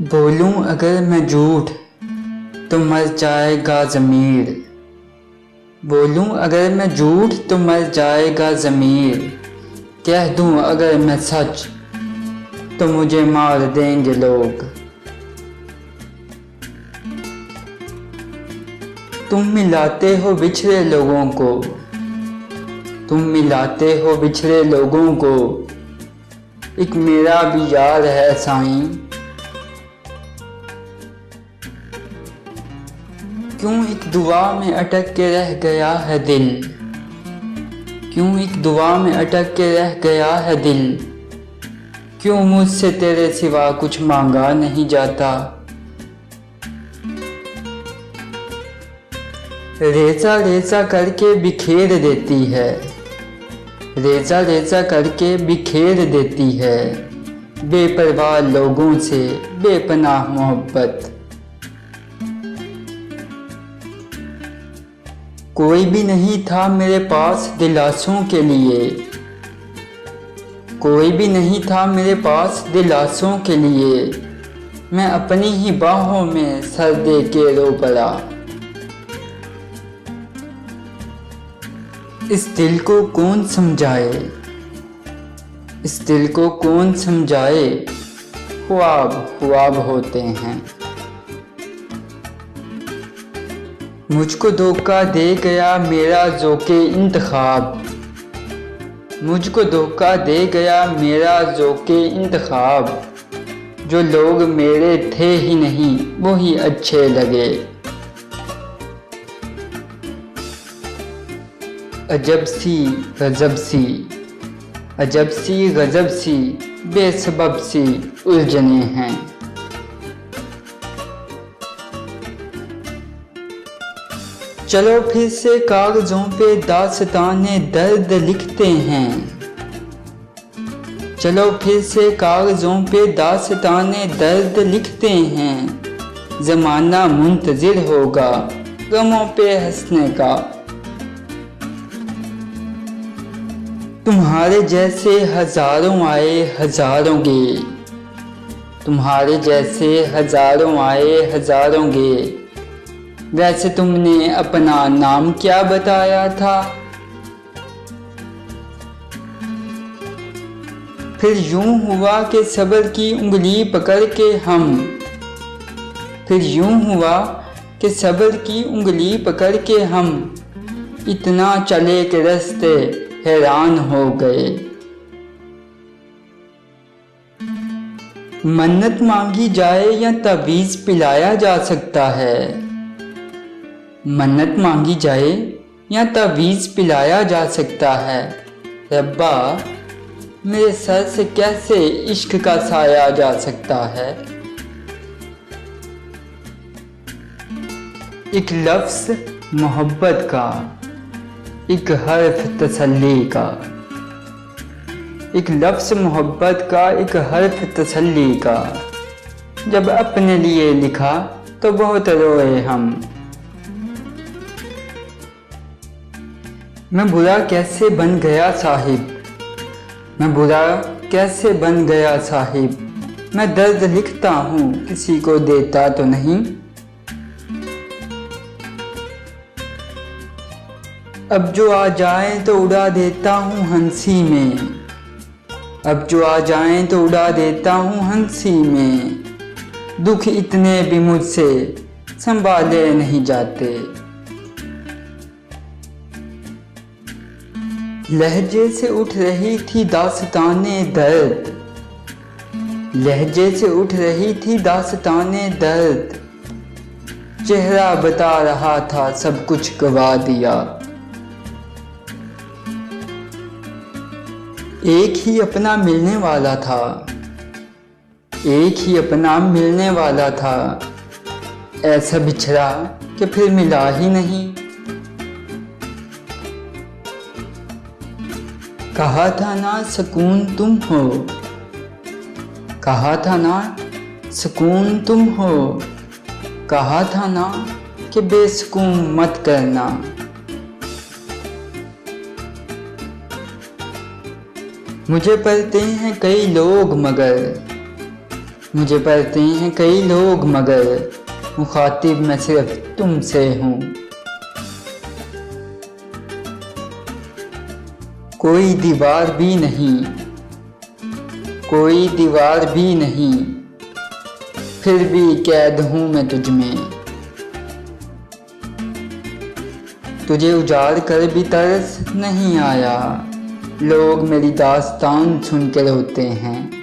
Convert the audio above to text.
बोलूं अगर मैं झूठ तो मर जाएगा ज़मीर। बोलूं अगर मैं झूठ तो मर जाएगा ज़मीर। कह दूं अगर मैं सच तो मुझे मार देंगे लोग। तुम मिलाते हो बिछड़े लोगों को, तुम मिलाते हो बिछड़े लोगों को। एक मेरा भी यार है साईं। क्यों एक दुआ में अटक के रह गया है दिल, क्यों एक दुआ में अटक के रह गया है दिल। क्यों मुझसे तेरे सिवा कुछ मांगा नहीं जाता। रेजा रेजा करके बिखेर देती है, रेजा रेजा करके बिखेर देती है। बेपरवाह लोगों से बेपनाह मोहब्बत। कोई भी नहीं था मेरे पास दिलासों के लिए, कोई भी नहीं था मेरे पास दिलासों के लिए। मैं अपनी ही बाहों में सर दे के रो पड़ा। इस दिल को कौन समझाए, इस दिल को कौन समझाए। ख्वाब ख्वाब होते हैं। मुझको धोखा दे गया मेरा ज़ौक़े इंतखाब, मुझको धोखा दे गया मेरा ज़ौक़े इंतखाब। जो लोग मेरे थे ही नहीं वो ही अच्छे लगे। अजब सी गज़ब सी, अजब सी गज़ब सी, बेसबब सी उलझने हैं। चलो फिर से कागज़ों पे दास्ताने दर्द लिखते हैं, चलो फिर से कागज़ों पे दास्ताने दर्द लिखते हैं। ज़माना मुंतज़िर होगा गमों पे हंसने का। तुम्हारे जैसे हज़ारों आए हज़ारों गे, तुम्हारे जैसे हज़ारों आए हज़ारों गे। वैसे तुमने अपना नाम क्या बताया था। फिर यूं हुआ कि सब्र की उंगली पकड़ के हम, फिर यूं हुआ कि सब्र की उंगली पकड़ के हम। इतना चले के रास्ते हैरान हो गए। मन्नत मांगी जाए या तवीज़ पिलाया जा सकता है, मन्नत मांगी जाए या तवीज़ पिलाया जा सकता है। रब्बा मेरे सर से कैसे इश्क का साया जा सकता है। एक लफ्ज़ मोहब्बत का, एक हर्फ तसल्ली का, एक लफ्ज़ मोहब्बत का, एक हर्फ तसल्ली का। जब अपने लिए लिखा तो बहुत रोए हम। मैं बुरा कैसे बन गया साहिब, मैं बुरा कैसे बन गया साहिब। मैं दर्द लिखता हूँ किसी को देता तो नहीं। अब जो आ जाए तो उड़ा देता हूँ हंसी में, अब जो आ जाए तो उड़ा देता हूँ हंसी में। दुख इतने भी मुझसे संभाले नहीं जाते। लहजे से उठ रही थी दास्ताने दर्द, लहजे से उठ रही थी दास्ताने दर्द। चेहरा बता रहा था सब कुछ गवा दिया। एक ही अपना मिलने वाला था, एक ही अपना मिलने वाला था। ऐसा बिछड़ा कि फिर मिला ही नहीं। कहा था ना सुकून तुम हो, कहा था ना सुकून तुम हो। कहा था ना कि बेसुकून मत करना। मुझे पढ़ते हैं कई लोग मगर, मुझे पढ़ते हैं कई लोग मगर मुखातिब मैं सिर्फ तुमसे हूँ। कोई दीवार भी नहीं, कोई दीवार भी नहीं, फिर भी कैद हूँ मैं तुझ में। तुझे उजाड़ कर भी तरस नहीं आया, लोग मेरी दास्तान सुन के रोते हैं।